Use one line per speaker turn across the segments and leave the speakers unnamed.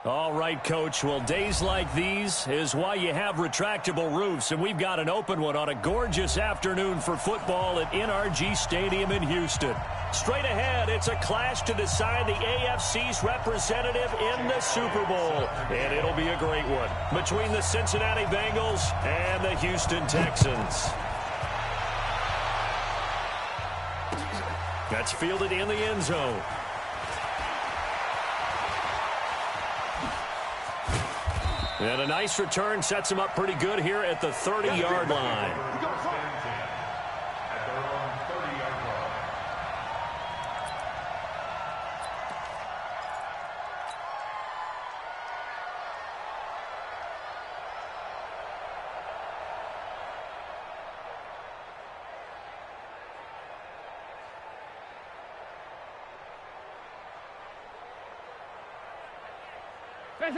All right, Coach. Well, days like these is why you have retractable roofs, and we've got an open one on a gorgeous afternoon for football at NRG Stadium in Houston. Straight ahead, it's a clash to decide the AFC's representative in the Super Bowl, and it'll be a great one between the Cincinnati Bengals and the Houston Texans. That's fielded in the end zone. And a nice return sets him up pretty good here at the 30-yard line.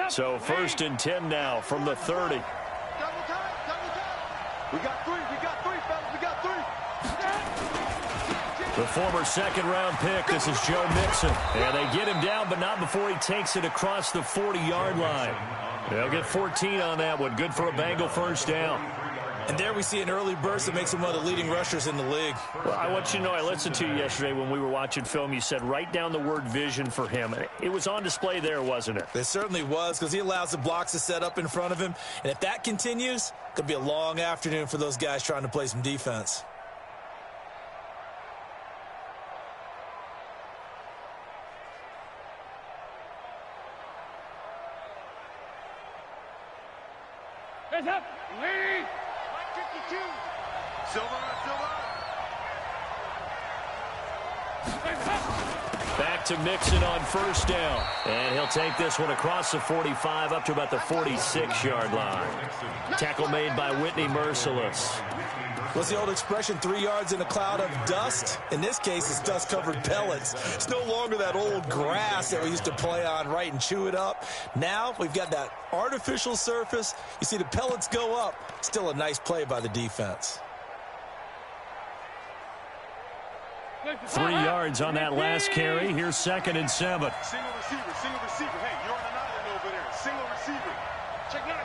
So 1st and 10 now from the 30.
Double time. We got three, fellas, we got three.
The former second-round pick, this is Joe Mixon. And they get him down, but not before he takes it across the 40-yard line. They'll get 14 on that one. Good for a Bengal first down.
And there we see an early burst that makes him one of the leading rushers in the league.
Well, I want you to know, I listened to you yesterday when we were watching film. You said write down the word vision for him. It was on display there, wasn't it?
It certainly was, because he allows the blocks to set up in front of him. And if that continues, it could be a long afternoon for those guys trying to play some defense.
Hands up. Lead. 52. Silver.
Back to Mixon on first down. And he'll take this one across the 45 up to about the 46-yard line. Tackle made by Whitney Merciless.
What's the old expression, 3 yards in a cloud of dust? In this case, it's dust-covered pellets. It's no longer that old grass that we used to play on, right, and chew it up. Now we've got that artificial surface. You see the pellets go up. Still a nice play by the defense.
3 yards on that last carry. Here's 2nd and 7.
Single receiver. Hey, you're on an island over there. Single receiver. Check nine.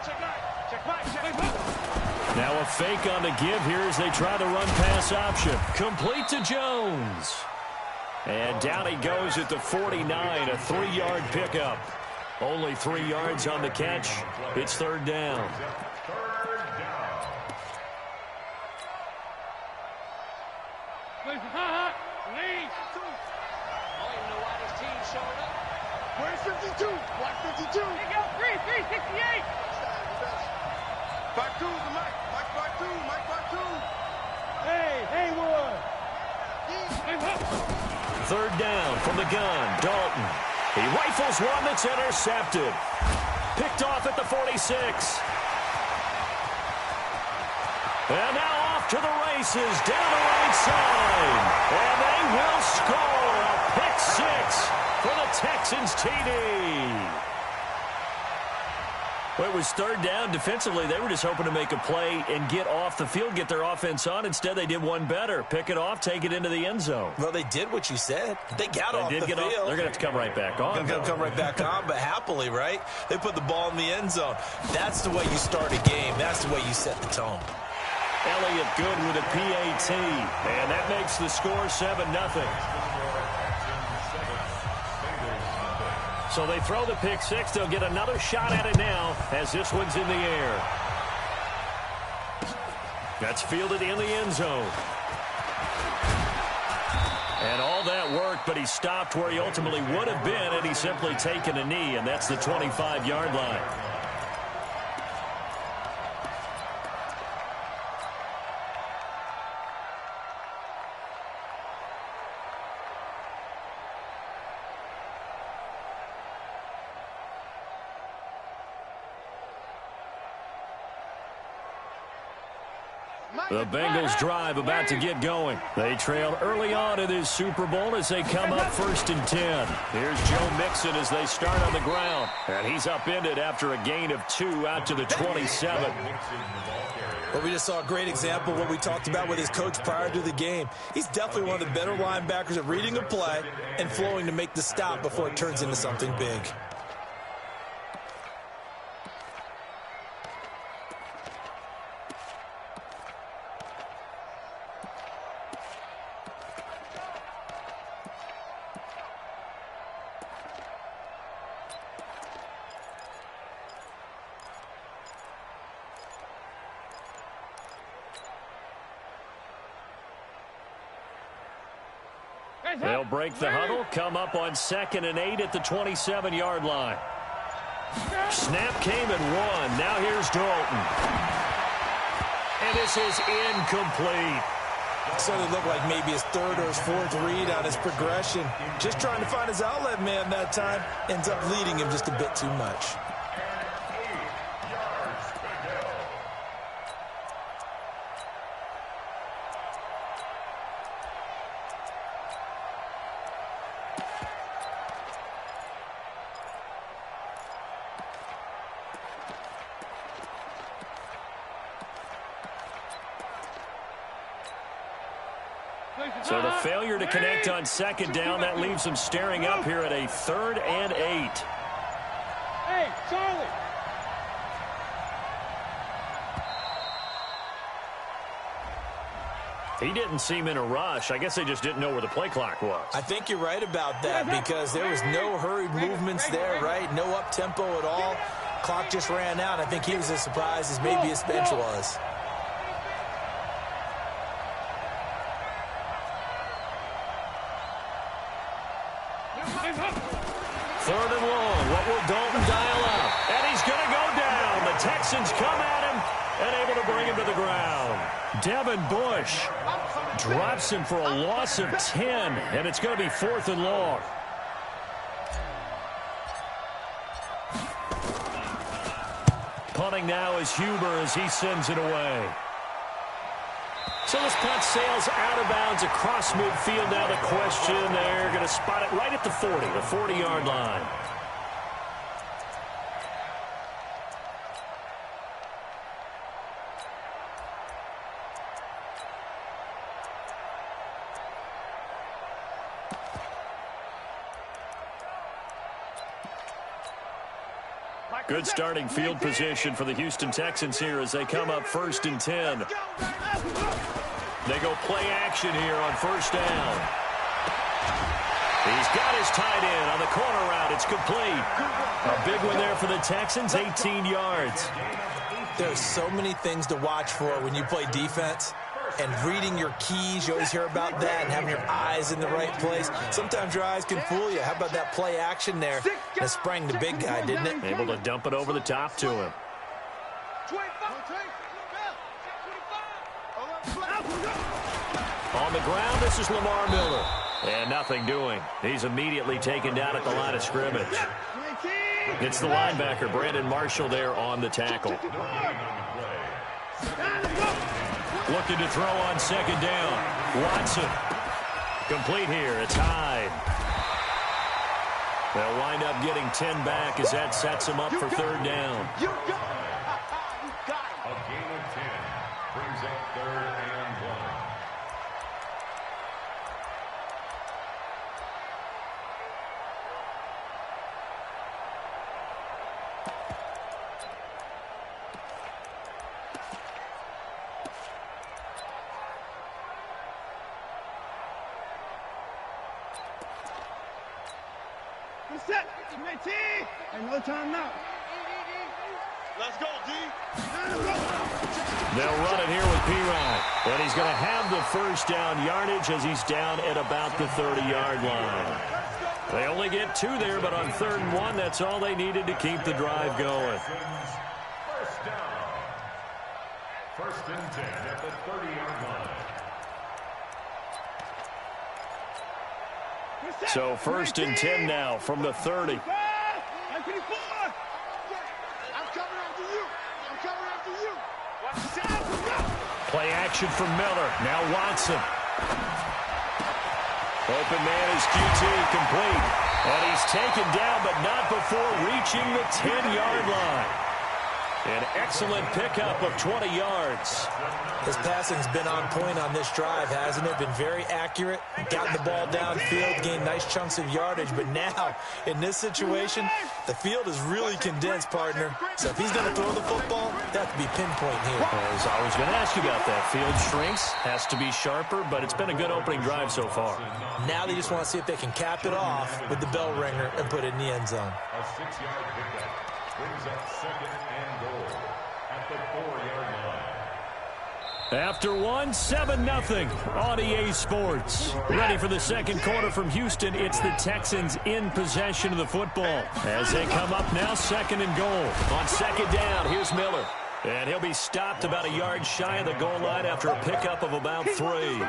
Now a fake on the give here as they try the run-pass option. Complete to Jones. And down he goes at the 49, a 3-yard pickup. Only 3 yards on the catch. It's 3rd down.
Where's 52? Block 52. Here you go, 368. Back two, the Mike. Mike back two. Hey, Haywood.
3rd down from the gun. Dalton. He rifles one that's intercepted. Picked off at the 46. And now off to the races down the right side. And they will score a pick 6 for the Texans TD. Well, it was 3rd down. Defensively, they were just hoping to make a play and get off the field, get their offense on. Instead, they did one better. Pick it off, take it into the end zone.
Well, they did what you said. They got off the field.
They're going to have to come right back on.
They're going to come right back on, but happily, right? They put the ball in the end zone. That's the way you start a game. That's the way you set the tone.
Elliott good with a PAT. And that makes the score 7-0. So they throw the pick 6. They'll get another shot at it now as this one's in the air. That's fielded in the end zone. And all that worked, but he stopped where he ultimately would have been, and he's simply taken a knee, and that's the 25-yard line. The Bengals drive about to get going. They trail early on in this Super Bowl as they come up 1st and 10. Here's Joe Mixon as they start on the ground. And he's upended after a gain of 2 out to the 27.
Well, we just saw a great example of what we talked about with his coach prior to the game. He's definitely one of the better linebackers at reading a play and flowing to make the stop before it turns into something big.
They'll break the huddle, come up on 2nd and 8 at the 27-yard line. Snap came and won. Now here's Dalton. And this is incomplete.
So it looked like maybe his 3rd or his 4th read on his progression. Just trying to find his outlet man that time. Ends up leading him just a bit too much.
So the failure to connect on 2nd down, that leaves him staring up here at a 3rd and 8.
Hey, Charlie.
He didn't seem in a rush. I guess they just didn't know where the play clock was.
I think you're right about that because there was no hurried movements there, right? No up-tempo at all. Clock just ran out. I think he was as surprised as maybe his bench was.
3rd and long. What will Dalton dial up? And he's going to go down. The Texans come at him and able to bring him to the ground. Devin Bush drops him for a loss of 10, and it's going to be 4th and long. Punting now is Huber as he sends it away. So this punt sails out of bounds across midfield. Now the question, they're going to spot it right at the 40, the 40-yard line. Good starting field position for the Houston Texans here as they come up 1st and 10. They go play action here on 1st down. He's got his tight end on the corner route. It's complete. A big one there for the Texans, 18 yards.
There's so many things to watch for when you play defense. And reading your keys, you always hear about that, and having your eyes in the right place. Sometimes your eyes can fool you. How about that play action there? That sprang the big guy, didn't it?
Able to dump it over the top to him. On the ground, this is Lamar Miller. And nothing doing. He's immediately taken down at the line of scrimmage. It's the linebacker, Brandon Marshall, there on the tackle. Looking to throw on 2nd down. Watson. Complete here. It's Hyde. They'll wind up getting 10 back as that sets them up for 3rd down.
You got it. A gain of 10 brings up 3rd and 1.
Set. Ain't no time now.
Let's go, D.
They'll run it here with P-Rod. And he's going to have the 1st down yardage as he's down at about the 30-yard line. They only get 2 there, but on 3rd and 1, that's all they needed to keep the drive going.
1st down. 1st and 10 at the 30-yard line.
So 1st and 10 now from the 30.
I'm coming after you. I'm coming after you.
Play action from Miller. Now Watson. Open man is QT, complete. And he's taken down, but not before reaching the 10-yard line. An excellent pickup of 20 yards.
His passing's been on point on this drive, hasn't it? Been very accurate, gotten the ball downfield, gained nice chunks of yardage. But now, in this situation, the field is really condensed, partner. So if he's going to throw the football, that have to be pinpoint here.
I was always going to ask you about that. Field shrinks, has to be sharper, but it's been a good opening drive so far.
Now they just want to see if they can cap it off with the bell ringer and put it in the end zone.
A 6-yard pickup brings up 2nd and goal at the 4-yard line.
After one, 7-0 on EA Sports. Ready for the second quarter from Houston. It's the Texans in possession of the football as they come up now, second and goal. On second down, here's Miller. And he'll be stopped about a yard shy of the goal line after a pickup of about 3.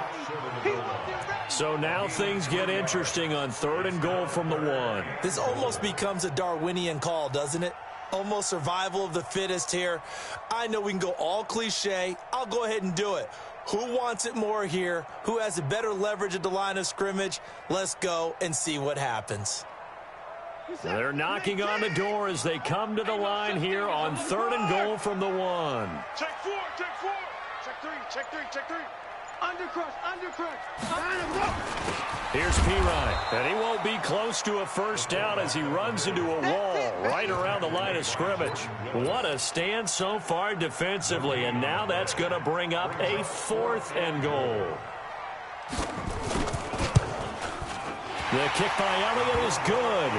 So now things get interesting on third and goal from the 1.
This almost becomes a Darwinian call, doesn't it? Almost survival of the fittest here. I know we can go all cliche. I'll go ahead and do it. Who wants it more here? Who has a better leverage at the line of scrimmage? Let's go and see what happens.
They're knocking on the door as they come to the line here on third and goal from the 1.
Check 4, check 4. Check 3, check 3, check 3. Undercrush, undercrush.
Here's Pirine, and he won't be close to a first down as he runs into a wall right around the line of scrimmage. What a stand so far defensively, and now that's going to bring up a 4th and goal. The kick by Elliott is good.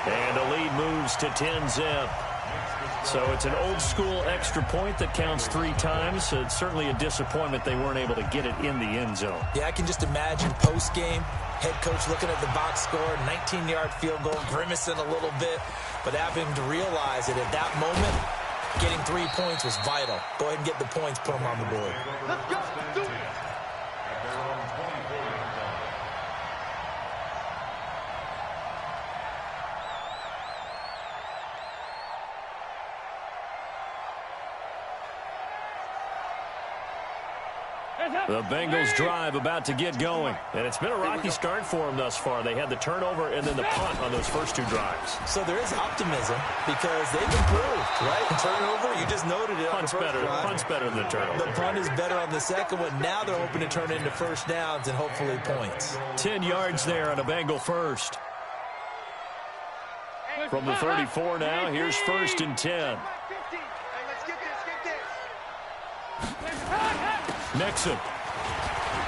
And the lead moves to 10-zip. So it's an old-school extra point that counts 3 times. So it's certainly a disappointment they weren't able to get it in the end zone.
Yeah, I can just imagine post-game, head coach looking at the box score, 19-yard field goal, grimacing a little bit, but having to realize that at that moment, getting 3 points was vital. Go ahead and get the points, put them on the board.
Let's go, do it.
The Bengals drive about to get going. And it's been a rocky start for them thus far. They had the turnover and then the punt on those first 2 drives.
So there is optimism because they've improved, right? Turnover, you just noted it.
Punt's better. Punt's better than the turnover.
The punt is better on the second one. Now they're hoping to turn into first downs and hopefully points.
10 yards there on a Bengal first. From the 34 now, here's 1st and 10. Mixon.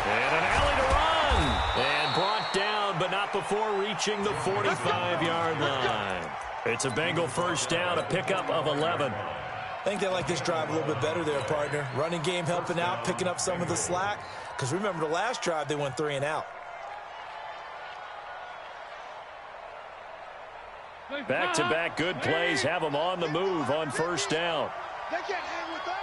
And an alley to run. And brought down, but not before reaching the 45-yard line. It's a Bengal first down, a pickup of 11.
I think they like this drive a little bit better there, partner. Running game helping out, picking up some of the slack. Because remember, the last drive, they went 3 and out.
Back-to-back good plays have them on the move on first down.
They can't hang with us.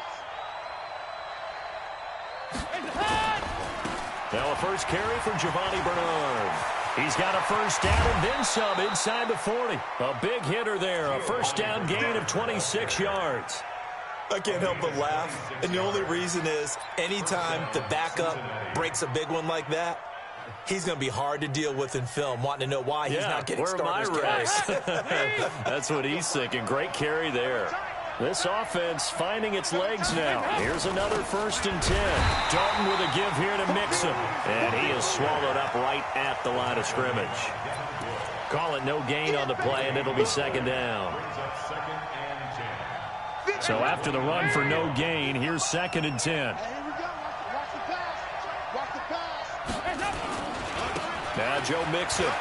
Now a first carry for Giovanni Bernard. He's got a first down and then some inside the 40. A big hitter there, a first down gain of 26 yards.
I can't help but laugh, and the only reason is anytime the backup breaks a big one like that, he's going to be hard to deal with in film, wanting to know why he's not getting starters carries.
That's what he's thinking. Great carry there. This offense finding its legs now. Here's another 1st and 10. Dalton with a give here to Mixon. And he is swallowed up right at the line of scrimmage. Call it no gain on the play, and it'll be 2nd down. So after the run for no gain, here's 2nd and 10.
Here we go. Watch the pass. Watch the pass.
Now Joe Mixon.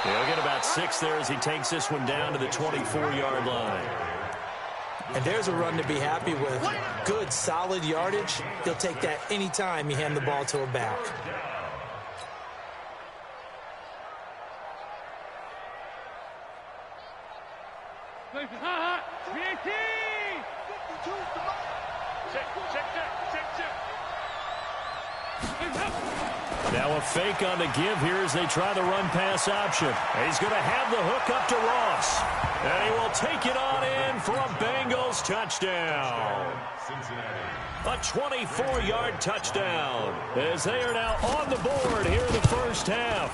He'll get about 6 there as he takes this one down to the 24-yard line.
And there's a run to be happy with. Good, solid yardage. He'll take that anytime you hand the ball to a back.
Now a fake on the give here as they try the run-pass option. He's going to have the hook up to Ross. And he will take it on in for a Bengals touchdown. A 24-yard touchdown as they are now on the board here in the first half.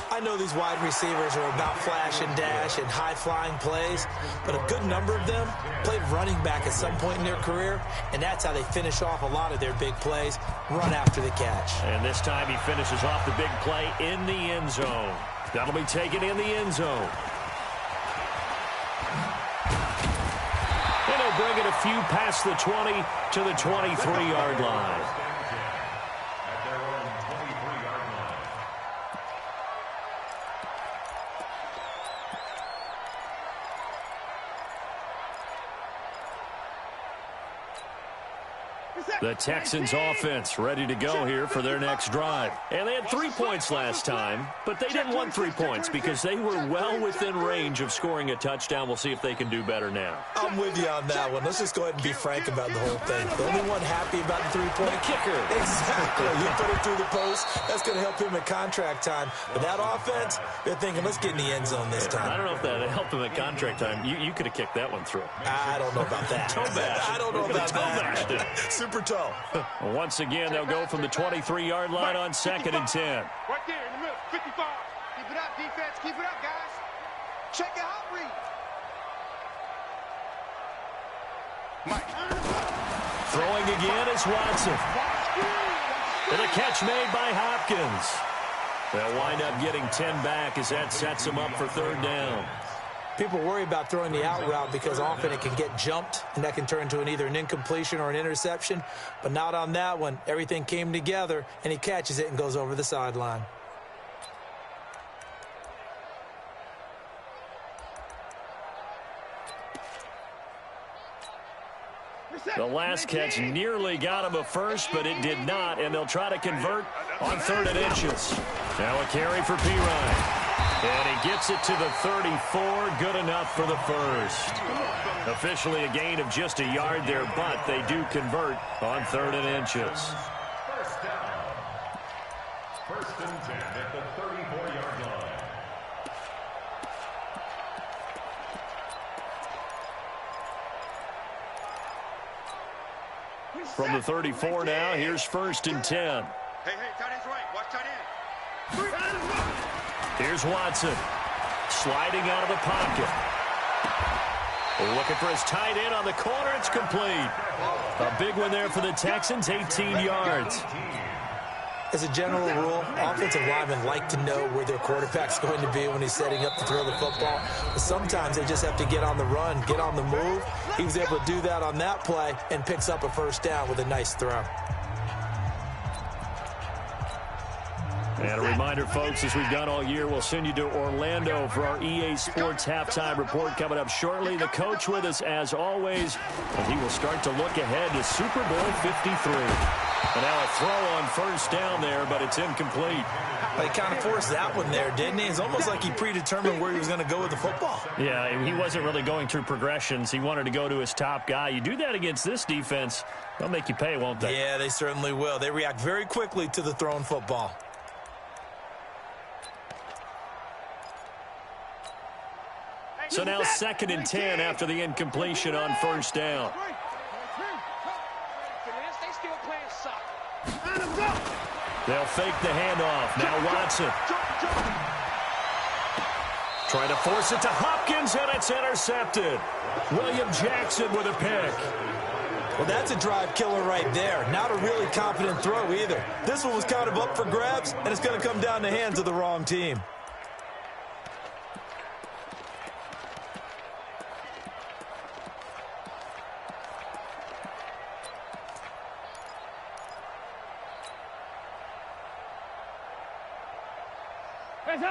I know these wide receivers are about flash and dash and high-flying plays, but a good number of them played running back at some point in their career, and that's how they finish off a lot of their big plays, run after the catch.
And this time he finishes off the big play in the end zone. That'll be taken in the end zone. And he'll bring it a few past the 20 to the 23-yard line. The Texans offense ready to go here for their next drive. And they had 3 points last time, but they didn't want 3 points because they were well within range of scoring a touchdown. We'll see if they can do better now.
I'm with you on that one. Let's just go ahead and be frank about the whole thing. The only one happy about the 3-point
kicker.
Exactly. You put it through the post. That's going to help him at contract time. But that offense, they're thinking, let's get in the end zone this time.
I don't know if that helped him at contract time. You could have kicked that one through.
I don't know about that.
Toe bash.
I don't know about that. Super toe.
Once again, they'll go from the 23-yard line on 2nd and 10.
Right there in the middle, 55. Keep it up, defense. Keep it up, guys. Check it out, read. Mike.
Throwing again is Watson. And a catch made by Hopkins. They'll wind up getting 10 back as that sets them up for 3rd down.
People worry about throwing the out route because often it can get jumped, and that can turn into either an incompletion or an interception. But not on that one. Everything came together, and he catches it and goes over the sideline.
The last catch nearly got him a first, but it did not, and they'll try to convert on 3rd and inches. Now a carry for Pirine. And he gets it to the 34. Good enough for the first. Officially a gain of just a yard there, but they do convert on 3rd and inches.
First down. 1st and 10 at the 34-yard line.
From the 34 now, here's 1st and 10.
Hey, tight end's right. Watch tight end.
Here's Watson. Sliding out of the pocket. Looking for his tight end on the corner. It's complete. A big one there for the Texans, 18 yards.
As a general rule, offensive linemen like to know where their quarterback's going to be when he's setting up to throw the football. But sometimes they just have to get on the run, get on the move. He was able to do that on that play and picks up a 1st down with a nice throw.
And a reminder, folks, as we've done all year, we'll send you to Orlando for our EA Sports halftime report coming up shortly. The coach with us, as always, and he will start to look ahead to Super Bowl 53. And now a throw on 1st down there, but it's incomplete.
He kind of forced that one there, didn't he? It's almost like he predetermined where he was going to go with the football.
Yeah, he wasn't really going through progressions. He wanted to go to his top guy. You do that against this defense, they'll make you pay, won't they?
Yeah, they certainly will. They react very quickly to the thrown football.
So now 2nd and 10 after the incompletion on 1st down. They'll fake the handoff. Now Watson. Trying to force it to Hopkins, and it's intercepted. William Jackson with a pick.
Well, that's a drive killer right there. Not a really confident throw either. This one was kind of up for grabs, and it's going to come down the hands of the wrong team.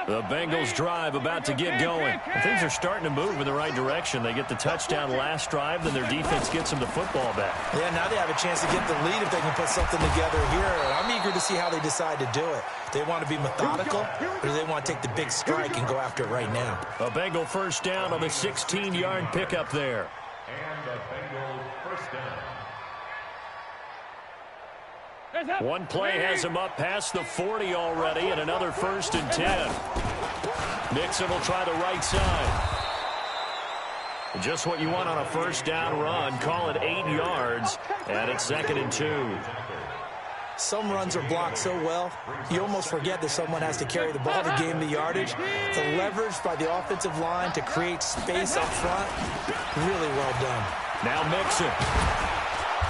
The Bengals drive about to get going. Things are starting to move in the right direction. They get the touchdown last drive, then their defense gets them the football back.
Yeah, now they have a chance to get the lead if they can put something together here. I'm eager to see how they decide to do it. They want to be methodical, or do they want to take the big strike and go after it right now?
A Bengal 1st down on the 16-yard pickup there.
And the Bengals 1st down.
One play has him up past the 40 already, and another 1st and 10. Nixon will try the right side. Just what you want on a 1st down run. Call it 8 yards, and it's 2nd and 2.
Some runs are blocked so well, you almost forget that someone has to carry the ball to gain the yardage. The leverage by the offensive line to create space up front, really well done.
Now Mixon.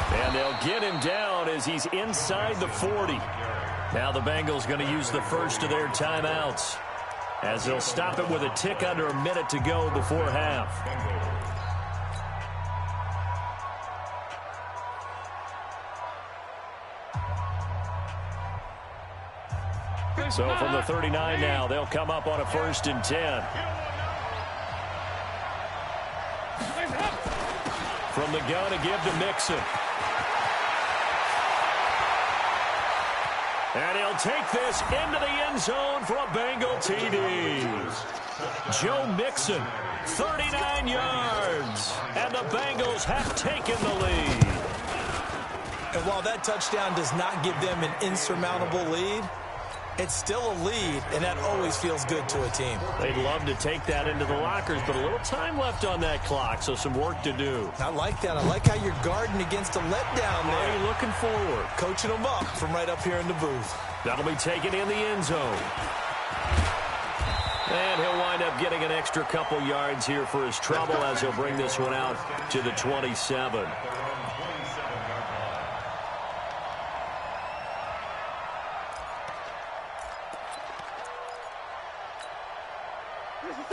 And they'll get him down as he's inside the 40. Now the Bengals going to use the first of their timeouts, as they'll stop it with a tick under a minute to go before half. So from the 39 now, they'll come up on a 1st and 10. From the gun, a give to Mixon. And he'll take this into the end zone for a Bengal TD. Joe Mixon, 39 yards. And the Bengals have taken the lead.
And while that touchdown does not give them an insurmountable lead, it's still a lead, and that always feels good to a team.
They'd love to take that into the lockers, but a little time left on that clock, so some work to do.
I like that. I like how you're guarding against a letdown there.
Are you looking forward?
Coaching them up from right up here in the booth.
That'll be taken in the end zone. And he'll wind up getting an extra couple yards here for his trouble as he'll bring this one out to the 27.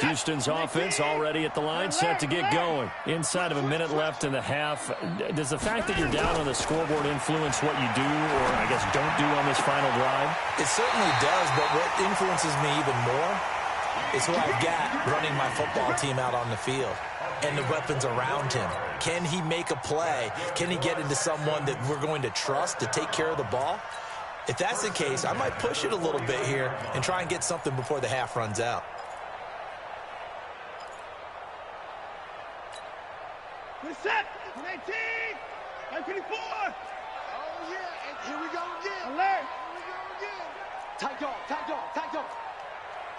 Houston's offense already at the line, set to get going. Inside of a minute left in the half. Does the fact that you're down on the scoreboard influence what you do, or I guess don't do on this final drive?
It certainly does, but what influences me even more is who I've got running my football team out on the field and the weapons around him. Can he make a play? Can he get into someone that we're going to trust to take care of the ball? If that's the case, I might push it a little bit here and try and get something before the half runs out.
We're set. 19. 24. Oh, yeah. And here we go again. Alert. Here we go again. Tight dog. Tight dog. Tight dog.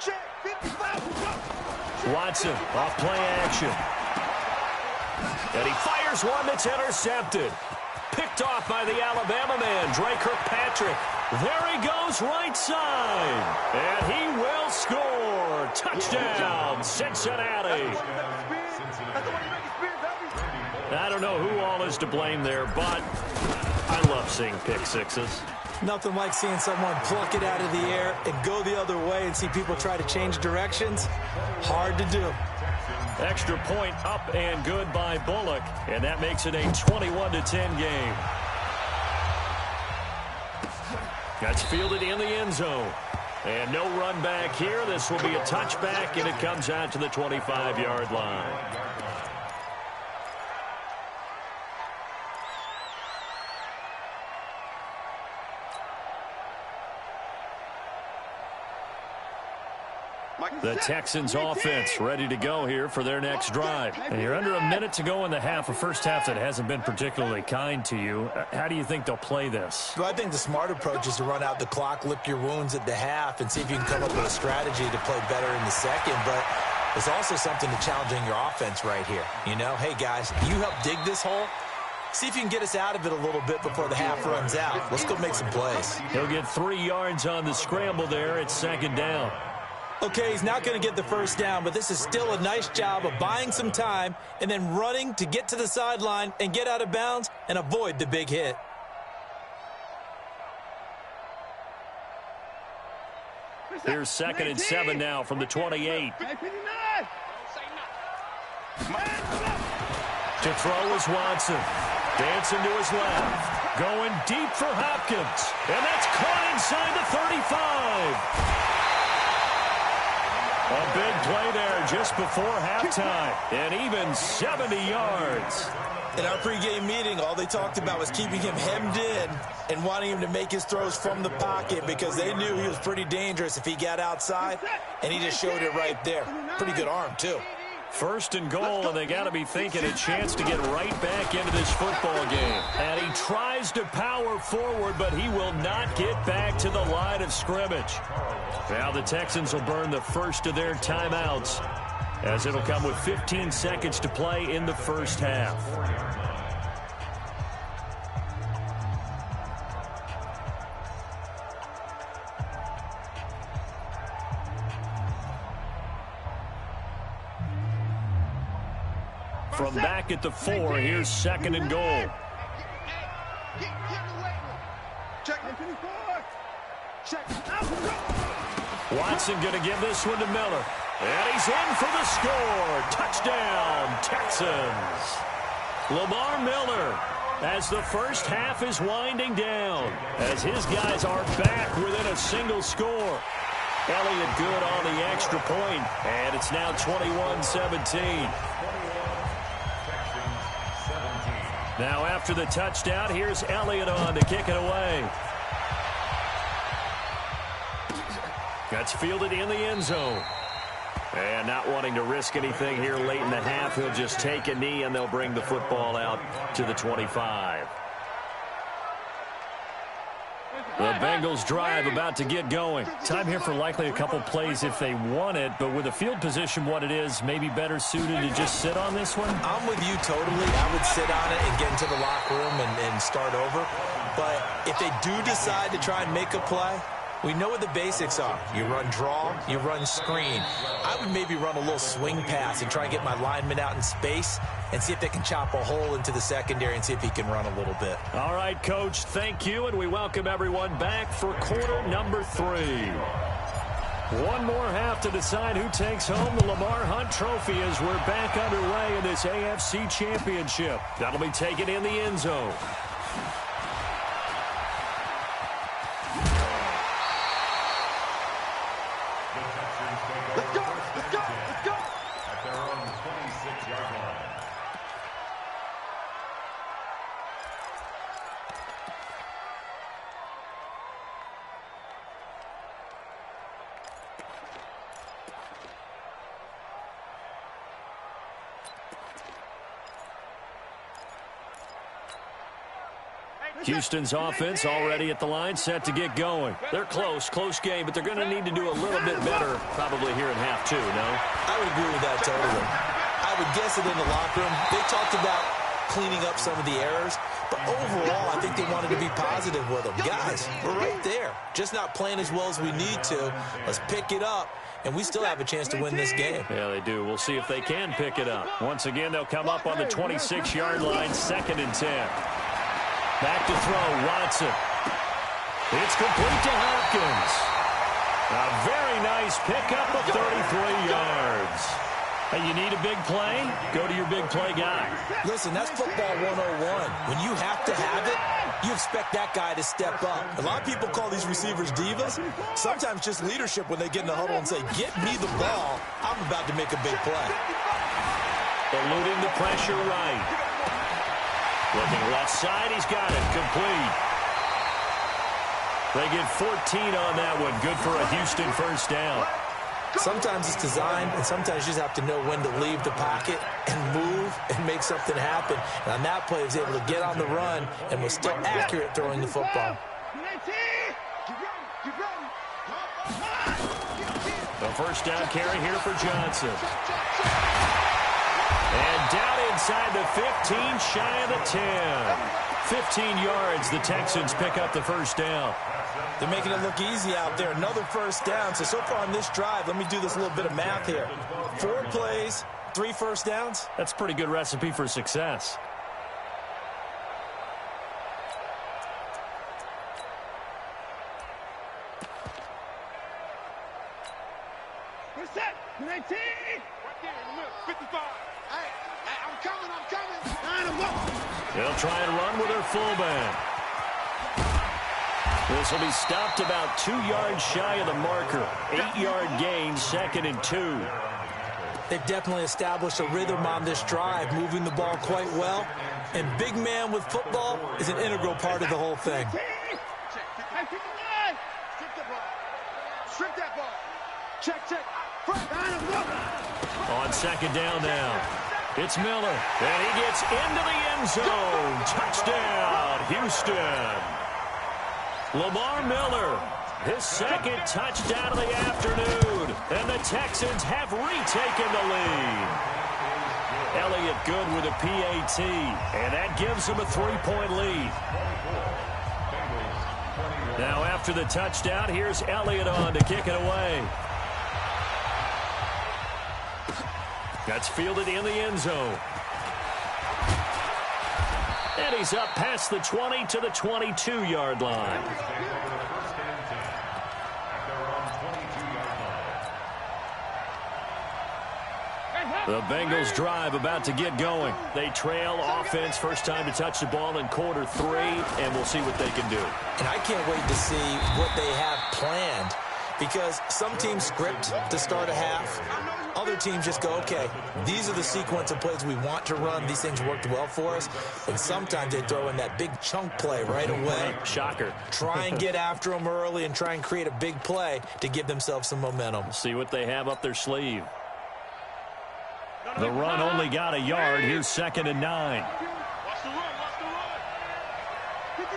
Check. 55.
Watson off play action. And he fires one that's intercepted. Picked off by the Alabama man, Drake Kirkpatrick. There he goes right side. And he will score. Touchdown, Cincinnati. I don't know who all is to blame there, but I love seeing pick sixes.
Nothing like seeing someone pluck it out of the air and go the other way and see people try to change directions. Hard to do.
Extra point up and good by Bullock, and that makes it a 21-10 game. That's fielded in the end zone. And no run back here. This will be a touchback, and it comes out to the 25-yard line. The Texans offense ready to go here for their next drive. And you're under a minute to go in the half, a first half that hasn't been particularly kind to you. How do you think they'll play this?
Well, I think the smart approach is to run out the clock, lick your wounds at the half, and see if you can come up with a strategy to play better in the second. But there's also something to challenging your offense right here. You know, hey, guys, you help dig this hole. See if you can get us out of it a little bit before the half runs out. Let's go make some plays.
He'll get 3 yards on the scramble there. It's second down.
Okay, he's not going to get the first down, but this is still a nice job of buying some time and then running to get to the sideline and get out of bounds and avoid the big hit.
Here's 2nd and 7 now from the 28. To throw is Watson. Dancing to his left. Going deep for Hopkins. And that's caught inside the 35. A big play there just before halftime, and even 70 yards.
In our pregame meeting, all they talked about was keeping him hemmed in and wanting him to make his throws from the pocket because they knew he was pretty dangerous if he got outside, and he just showed it right there. Pretty good arm, too.
First and goal, and they got to be thinking a chance to get right back into this football game. And he tries to power forward, but he will not get back to the line of scrimmage. Now the Texans will burn the first of their timeouts, as it'll come with 15 seconds to play in the first half. From back at the 4, here's 2nd and goal. Watson going to give this one to Miller. And he's in for the score. Touchdown, Texans. Lamar Miller, as the first half is winding down, as his guys are back within a single score. Elliott good on the extra point, and it's now 21-17. Now after the touchdown, here's Elliott on to kick it away. That's fielded in the end zone. And not wanting to risk anything here late in the half, he'll just take a knee, and they'll bring the football out to the 25. The Bengals drive about to get going. Time here for likely a couple plays if they want it, but with the field position what it is, maybe better suited to just sit on this one?
I'm with you totally. I would sit on it and get into the locker room and start over. But if they do decide to try and make a play, we know what the basics are. You run draw, you run screen. I would maybe run a little swing pass and try and get my lineman out in space and see if they can chop a hole into the secondary and see if he can run a little bit.
All right, Coach, thank you, and we welcome everyone back for quarter number 3. One more half to decide who takes home the Lamar Hunt Trophy as we're back underway in this AFC Championship. That'll be taken in the end zone. Houston's offense already at the line, set to get going. They're close game, but they're going to need to do a little bit better probably here in half 2, no?
I would agree with that totally. I would guess it in the locker room. They talked about cleaning up some of the errors, but overall, I think they wanted to be positive with them. Guys, we're right there. Just not playing as well as we need to. Let's pick it up, and we still have a chance to win this game.
Yeah, they do. We'll see if they can pick it up. Once again, they'll come up on the 26-yard line, 2nd and 10. Back to throw, Watson. It's complete to Hopkins. A very nice pickup of 33 yards. Hey, you need a big play? Go to your big play guy.
Listen, that's football 101. When you have to have it, you expect that guy to step up. A lot of people call these receivers divas. Sometimes just leadership when they get in the huddle and say, get me the ball. I'm about to make a big play.
Eluding the pressure right. Looking left side, he's got it, complete. They get 14 on that one, good for a Houston first down.
Sometimes it's designed, and sometimes you just have to know when to leave the pocket and move and make something happen. And on that play, he was able to get on the run and was still accurate throwing the football.
The first down carry here for Johnson. And down inside the 15, shy of the 10. 15 yards, the Texans pick up the first down.
They're making it look easy out there. Another first down. So far on this drive, let me do this little bit of math here. 4 plays, 3 first downs.
That's a pretty good recipe for success.
We're set. 19. Right there, look, 55. Hey, I'm coming.
They'll try and run with their fullback. This will be stopped about 2 yards shy of the marker. 8-yard gain, 2nd and 2.
They've definitely established a rhythm on this drive, moving the ball quite well. And big man with football is an integral part of the whole thing.
Strip that ball. Check.
On 2nd down now. It's Miller, and he gets into the end zone. Touchdown, Houston. Lamar Miller, his 2nd touchdown of the afternoon, and the Texans have retaken the lead. Elliott good with a PAT, and that gives them a 3-point lead. Now after the touchdown, here's Elliott on to kick it away. That's fielded in the end zone. And he's up past the 20 to the 22-yard line. The Bengals drive about to get going. They trail offense, first time to touch the ball in quarter 3, and we'll see what they can do.
And I can't wait to see what they have planned. because some teams script to start a half. Other teams just go, okay, these are the sequence of plays we want to run. These things worked well for us. And sometimes they throw in that big chunk play right away.
Shocker.
Try and get after them early and try and create a big play to give themselves some momentum.
See what they have up their sleeve. The run only got a yard. Here's 2nd and 9.
Watch the run, watch the run.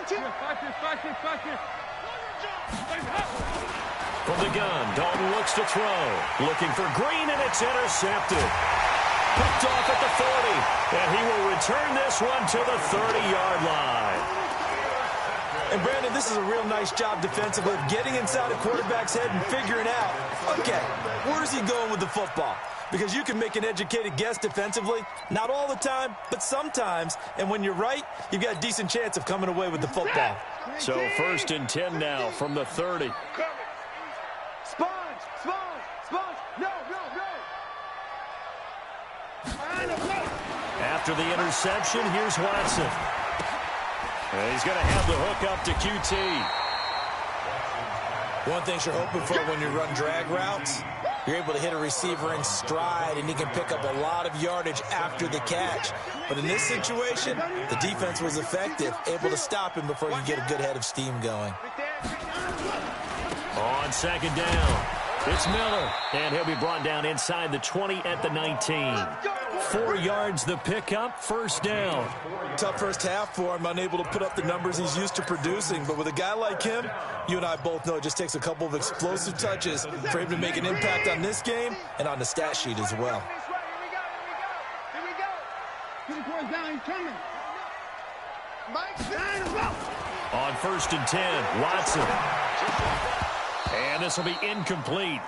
52.
From the gun, Dalton looks to throw. Looking for Green, and it's intercepted. Picked off at the 40, and he will return this one to the 30-yard line.
And, Brandon, this is a real nice job defensively of getting inside a quarterback's head and figuring out, okay, where's he going with the football? Because you can make an educated guess defensively. Not all the time, but sometimes. And when you're right, you've got a decent chance of coming away with the football.
So 1st and 10 now from the 30. After the interception, here's Watson. And he's going to have the hook up to QT.
One thing you're hoping for when you run drag routes, you're able to hit a receiver in stride, and he can pick up a lot of yardage after the catch. But in this situation, the defense was effective, able to stop him before he could get a good head of steam going.
On 2nd down, it's Miller, and he'll be brought down inside the 20 at the 19. 4 yards the pickup, 1st down.
Tough first half for him, unable to put up the numbers he's used to producing. But with a guy like him, you and I both know it just takes a couple of explosive touches for him to make an impact on this game and on the stat sheet as well.
Here we go. 2 points down, he's coming.
On 1st and 10, Watson. And this will be incomplete.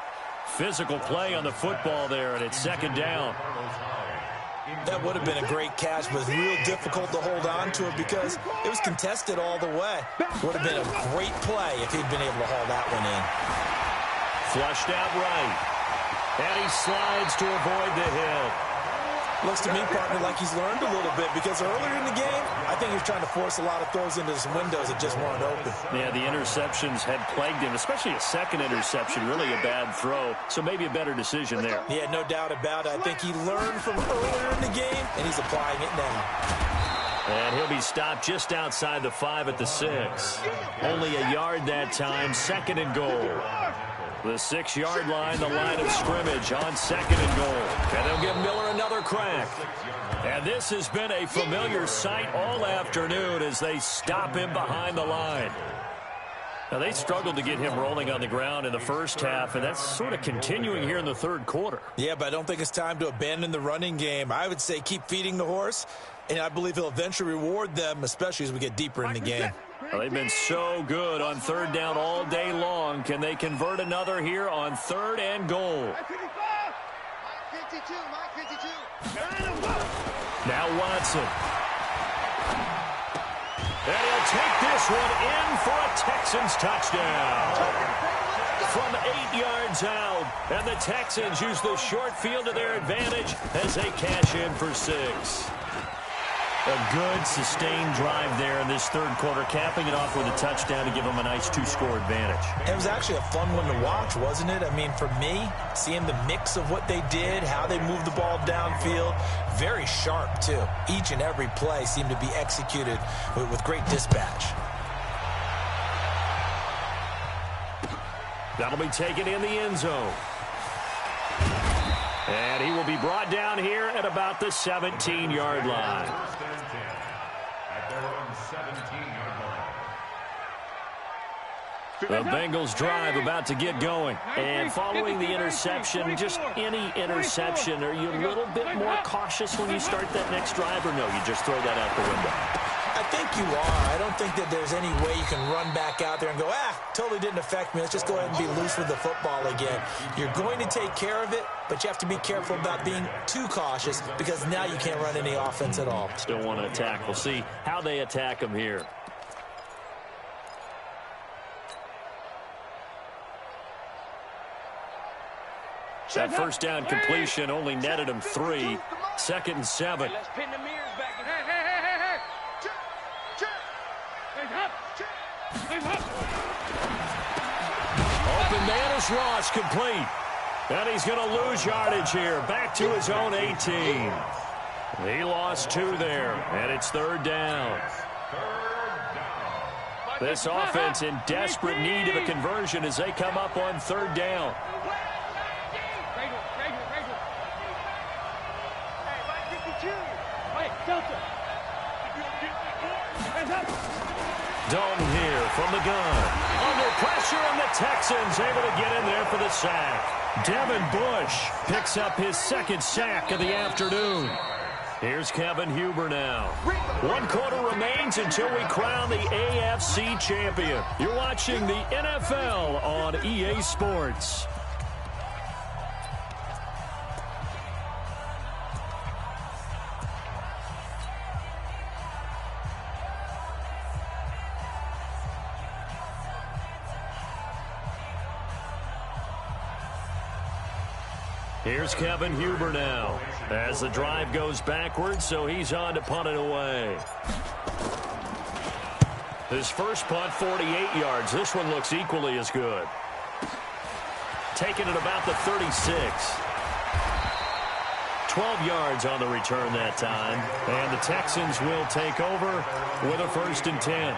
Physical play on the football there, and it's 2nd down.
That would have been a great catch, but it's real difficult to hold on to it because it was contested all the way. Would have been a great play if he'd been able to haul that one in.
Flushed out right. And he slides to avoid the hit.
Looks to me, partner, like he's learned a little bit because earlier in the game, I think he was trying to force a lot of throws into some windows that just weren't open.
Yeah, the interceptions had plagued him, especially a second interception, really a bad throw. So maybe a better decision there.
Yeah, no doubt about it. I think he learned from earlier in the game, and he's applying it now.
And he'll be stopped just outside the 5 at the 6. Only a yard that time, 2nd and goal. The 6-yard line, the line of scrimmage on 2nd and goal. And they'll give Miller another crack. And this has been a familiar sight all afternoon as they stop him behind the line. Now, they struggled to get him rolling on the ground in the first half, and that's sort of continuing here in the 3rd quarter.
Yeah, but I don't think it's time to abandon the running game. I would say keep feeding the horse, and I believe he'll eventually reward them, especially as we get deeper in the game.
Well, they've been so good on 3rd down all day long. Can they convert another here on 3rd and goal? Now Watson. And he'll take this one in for a Texans touchdown. From 8 yards out. And the Texans use the short field to their advantage as they cash in for 6. A good, sustained drive there in this 3rd quarter, capping it off with a touchdown to give them a nice 2-score advantage.
It was actually a fun one to watch, wasn't it? I mean, for me, seeing the mix of what they did, how they moved the ball downfield, very sharp, too. Each and every play seemed to be executed with great dispatch.
That'll be taken in the end zone. And he will be brought down here at about the 17-yard line. The Bengals drive about to get going. And following the interception, just any interception, are you a little bit more cautious when you start that next drive, or no, you just throw that out the window?
I think you are. I don't think that there's any way you can run back out there and go, totally didn't affect me. Let's just go ahead and be loose with the football again. You're going to take care of it, but you have to be careful about being too cautious because now you can't run any offense at all.
Still want to attack. We'll see how they attack them here. That first down completion only netted him 3. 2nd and 7.
Let's pin the mirrors back.
Open man pass loss complete. And he's going to lose yardage here. Back to his own 18. He lost 2 there, and it's 3rd down. This offense in desperate need of a conversion as they come up on 3rd down. Dalton here from the gun. Under pressure, and the Texans able to get in there for the sack. Devin Bush picks up his 2nd sack of the afternoon. Here's Kevin Huber now. 1 quarter remains until we crown the AFC champion. You're watching the NFL on EA Sports. Here's Kevin Huber now as the drive goes backwards, so he's on to punt it away. His first punt, 48 yards. This one looks equally as good. Taking it about the 36. 12 yards on the return that time. And the Texans will take over with a 1st and 10.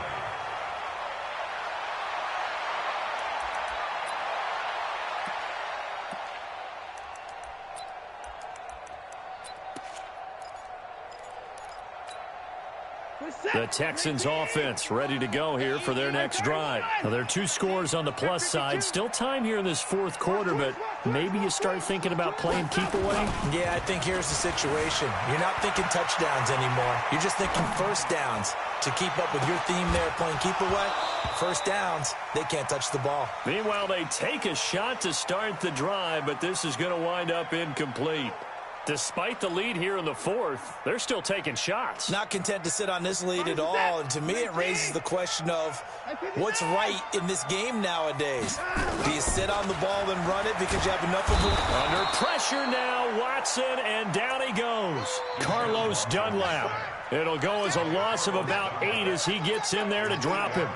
The Texans offense ready to go here for their next drive. Now, there are 2 scores on the plus side. Still time here in this 4th quarter, but maybe you start thinking about playing keep away?
Yeah, I think here's the situation. You're not thinking touchdowns anymore. You're just thinking 1st downs. To keep up with your theme there, playing keep away, 1st downs, they can't touch the ball.
Meanwhile, they take a shot to start the drive, but this is going to wind up incomplete. Despite the lead here in the 4th, they're still taking shots.
Not content to sit on this lead at all, and to me it raises the question of what's right in this game nowadays. Do you sit on the ball and run it because you have enough of it?
Under pressure now, Watson, and down he goes. Carlos Dunlap. It'll go as a loss of about 8 as he gets in there to drop him.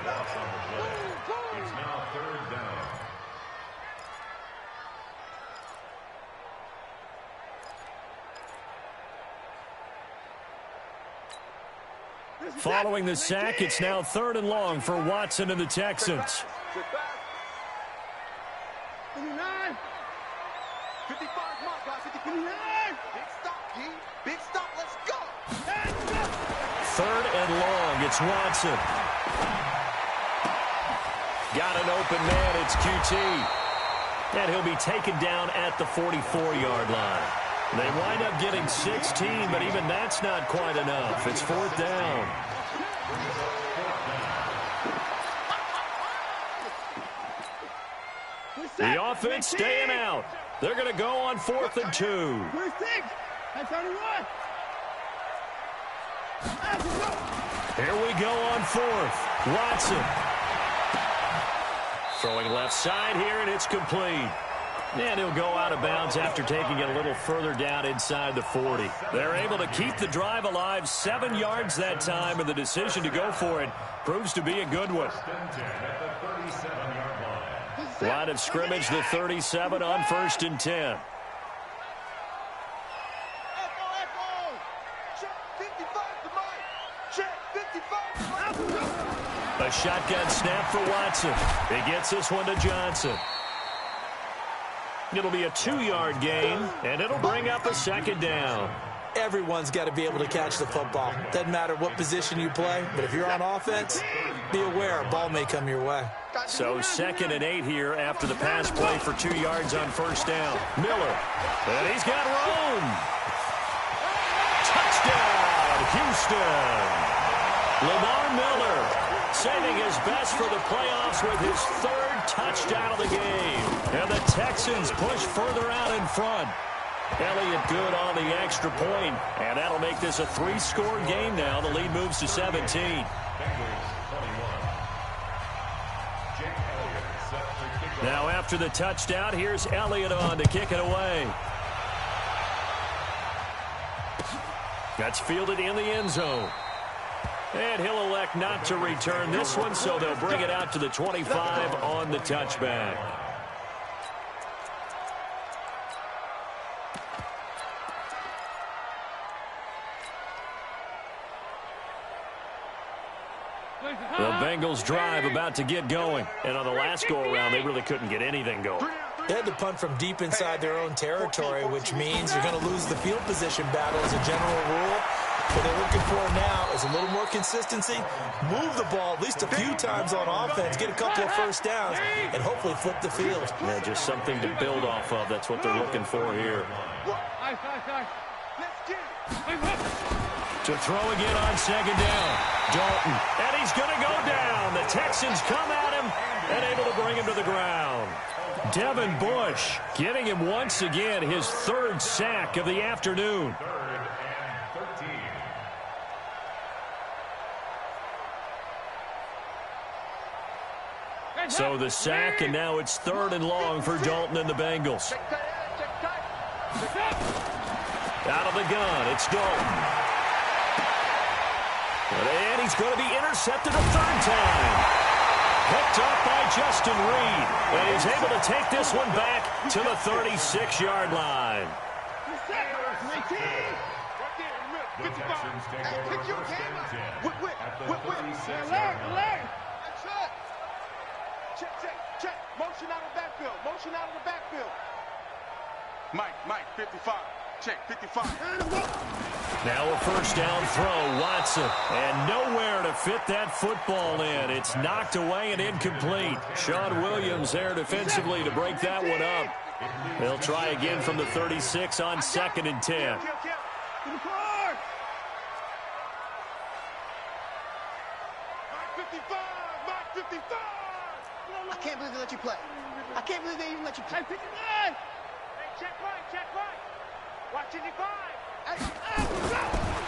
Following the sack, it's now 3rd and long for Watson and the Texans.
59. 55, come on, guys. 59. Big stop, G. Big stop, let's go.
3rd and long, it's Watson. Got an open man, it's QT. And he'll be taken down at the 44-yard line. They wind up getting 16, but even that's not quite enough. It's 4th down. The offense staying out. They're going to go on 4th and 2. Here we go on 4th. Watson. Throwing left side here, and it's complete. And he'll go out of bounds after taking it a little further down inside the 40. They're able to keep the drive alive, 7 yards that time, and the decision to go for it proves to be a good one. Line of scrimmage, the 37 on 1st and 10. A shotgun snap for Watson. He gets this one to Johnson. It'll be a 2-yard gain, and it'll bring up a 2nd down.
Everyone's got to be able to catch the football. Doesn't matter what position you play, but if you're on offense, be aware a ball may come your way.
So 2nd and 8 here after the pass play for 2 yards on 1st down. Miller, and he's got room. Touchdown, Houston. Lamar Miller saving his best for the playoffs with his 3rd touchdown of the game. And the Texans push further out in front. Elliott good on the extra point, and that'll make this a 3-score game now. The lead moves to 17. Now after the touchdown, here's Elliott on to kick it away. That's fielded in the end zone. And he'll elect not to return this one, so they'll bring it out to the 25 on the touchback. The Bengals drive about to get going. And on the last go-around, they really couldn't get anything going.
They had to punt from deep inside their own territory, which means you're going to lose the field position battle as a general rule. What they're looking for now is a little more consistency, move the ball at least a few times on offense, get a couple of first downs, and hopefully flip the field.
Yeah, just something to build off of. That's what they're looking for here. To throw again on second down. Dalton, and he's going to go down. The Texans come at him and able to bring him to the ground. Devin Bush getting him once again his third sack of the afternoon. So the sack, and now it's 3rd and long for Dalton and the Bengals. Out of the gun, it's Dalton. And he's going to be intercepted a third time. Picked up by Justin Reed. And he's able to take this one back to the 36-yard line.
Check. Motion out of the backfield. Motion out of the backfield. Mike, 55. Check, 55.
Now a first down throw, Watson. And nowhere to fit that football in. It's knocked away and incomplete. Sean Williams there defensively to break that one up. They'll try again from the 36 on 2nd and 10.
I can't believe they let you play. I can't believe they even let you play. 59! Hey, check right. Watch 55.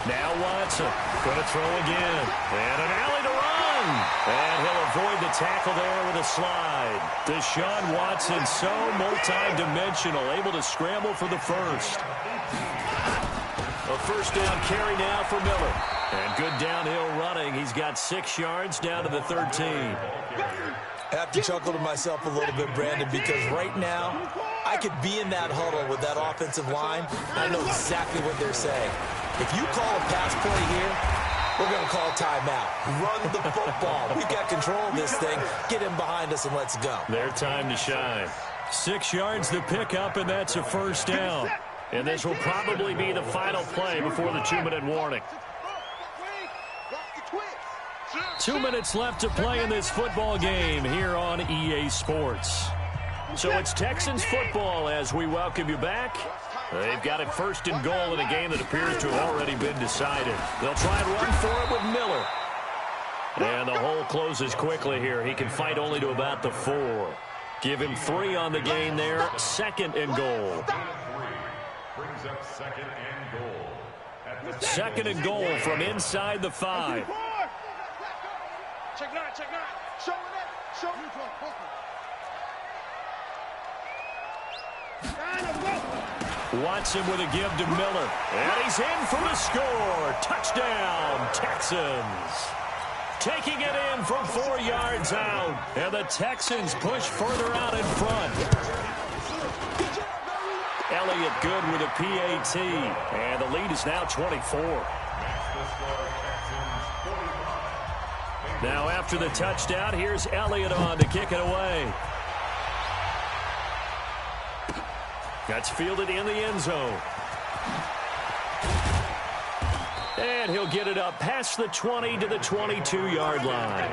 Now Watson going to throw again. And an alley to run. And he'll avoid the tackle there with a slide. Deshaun Watson so multi-dimensional, able to scramble for the first. A first down carry now for Miller. And good downhill running. He's got 6 yards down to the 13.
I have to chuckle to myself a little bit, Brandon, because right now I could be in that huddle with that offensive line. I know exactly what they're saying. If you call a pass play here, we're going to call timeout. Run the football. We've got control of this thing. Get him behind us and let's go.
Their time to shine. 6 yards the pickup, and that's a first down. And this will probably be the final play before the 2-minute warning. 2 minutes left to play in this football game here on EA Sports. So it's Texans football as we welcome you back. They've got it 1st and goal in a game that appears to have already been decided. They'll try and run for it with Miller. And the hole closes quickly here. He can fight only to about the 4. Give him 3 on the game there. 2nd and goal.
Brings up 2nd and goal.
2nd and goal from inside the 5.
Check 9. Show it.
Watson with a give to Miller. And he's in for the score. Touchdown, Texans. Taking it in from 4 yards out. And the Texans push further out in front. Elliott good with a PAT. And the lead is now 24. Now after the touchdown, here's Elliott on to kick it away. That's fielded in the end zone. And he'll get it up past the 20 to the 22-yard line.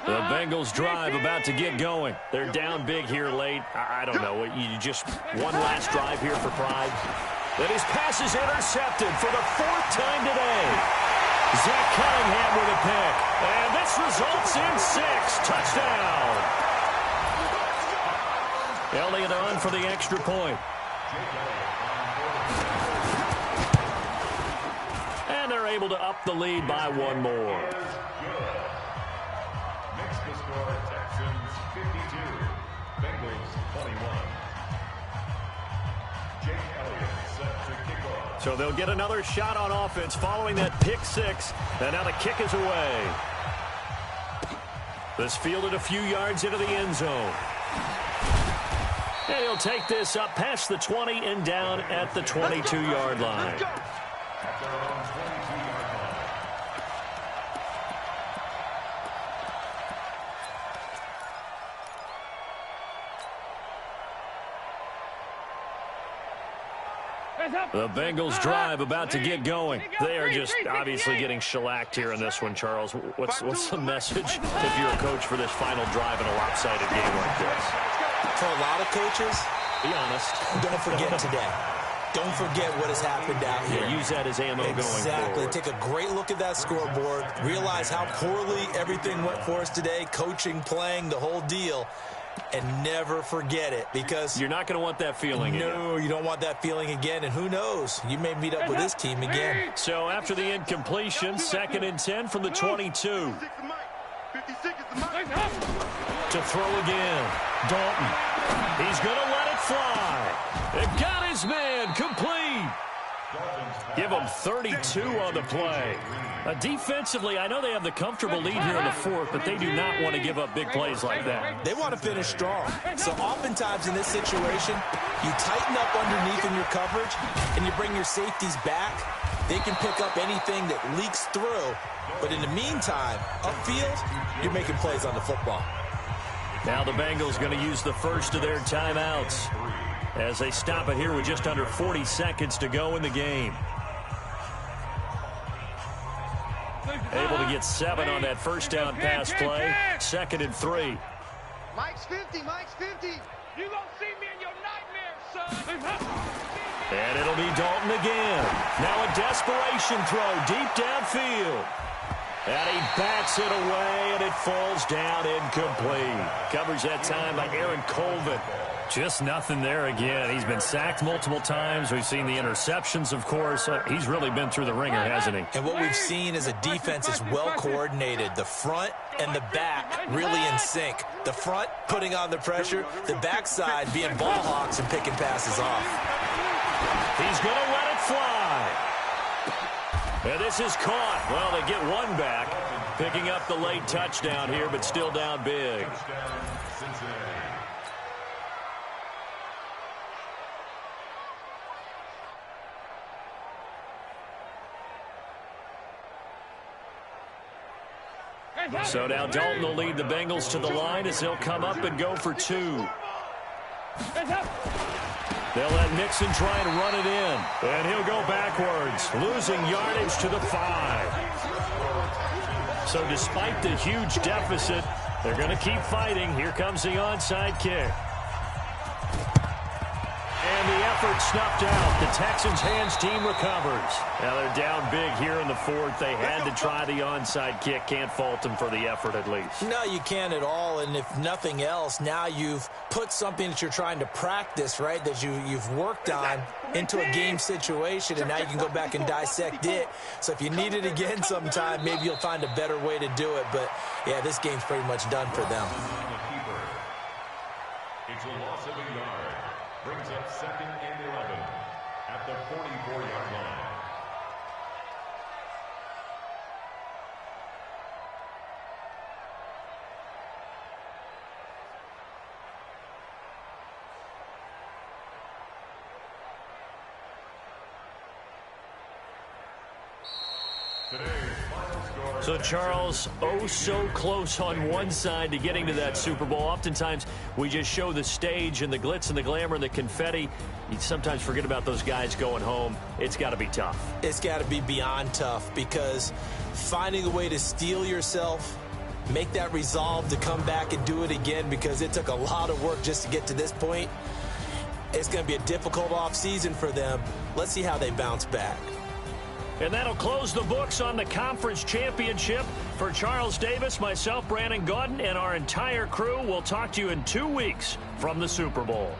The Bengals drive about to get going. They're down big here late. I don't know. You just one last drive here for pride. Then his pass is intercepted for the 4th time today. Zach Cunningham with a pick. And this results in 6. Touchdown. Elliott on for the extra point. And they're able to up the lead by 1 more.
Makes the score Texans 52, Bengals 21. Jake Elliott set to kick off.
So they'll get another shot on offense following that pick 6. And now the kick is away. This fielded a few yards into the end zone. And he'll take this up past the 20 and down at the 22-yard line. The Bengals drive about to get going. They are just obviously getting shellacked here in this one, Charles. What's the message if you're a coach for this final drive in a lopsided game like this?
For a lot of coaches,
be honest.
Don't forget today. Don't forget what has happened out here.
Yeah, use that as ammo going forward.
Exactly. Take a great look at that scoreboard. Realize how poorly everything went for us today. Coaching, playing, the whole deal. And never forget it, because
you're not going to want that feeling again.
No, you don't want that feeling again. And who knows? You may meet up with this team again.
So after the incompletion, 2nd and 10 from the 22. To throw again. Dalton. He's going to let it fly. They've got his man complete. Give him 32 on the play. Defensively, I know they have the comfortable lead here in the 4th, but they do not want to give up big plays like that.
They want to finish strong. So oftentimes in this situation, you tighten up underneath in your coverage, and you bring your safeties back. They can pick up anything that leaks through. But in the meantime, upfield, you're making plays on the football.
Now the Bengals going to use the first of their timeouts as they stop it here with just under 40 seconds to go in the game. Able to get 7 on that first down pass play. 2nd and 3.
Mike's 50. Mike's 50. You gonna see me in your nightmares, son.
And it'll be Dalton again. Now a desperation throw deep downfield. And he bats it away, and it falls down incomplete. Covers that time by Aaron Colvin. Just nothing there again. He's been sacked multiple times. We've seen the interceptions, of course. He's really been through the ringer, hasn't he?
And what we've seen is a defense is well coordinated. The front and the back really in sync. The front putting on the pressure. The backside being ball hawks and picking passes off.
He's going to let it fly. And this is caught. Well, they get one back. Picking up the late touchdown here, but still down big. So now Dalton will lead the Bengals to the line as they'll come up and go for 2. They'll let Mixon try and run it in. And he'll go backwards, losing yardage to the 5. So despite the huge deficit, they're going to keep fighting. Here comes the onside kick. And the effort snuffed out. The Texans' hands team recovers. Now they're down big here in the 4th. They had to try the onside kick. Can't fault them for the effort at least.
No, you can't at all. And if nothing else, now you've put something that you're trying to practice, right, that you've worked on into a game situation, and now you can go back and dissect it. So if you need it again sometime, maybe you'll find a better way to do it. But, yeah, this game's pretty much done for them.
It's a loss of a yard. Brings up 2nd and 11 at the 44-yard line.
So, Charles, oh so close on one side to getting to that Super Bowl. Oftentimes, we just show the stage and the glitz and the glamour and the confetti. You sometimes forget about those guys going home. It's got to be tough.
It's got to be beyond tough, because finding a way to steel yourself, make that resolve to come back and do it again, because it took a lot of work just to get to this point. It's going to be a difficult offseason for them. Let's see how they bounce back.
And that'll close the books on the conference championship. For Charles Davis, myself, Brandon Gaudin, and our entire crew, we'll talk to you in 2 weeks from the Super Bowl.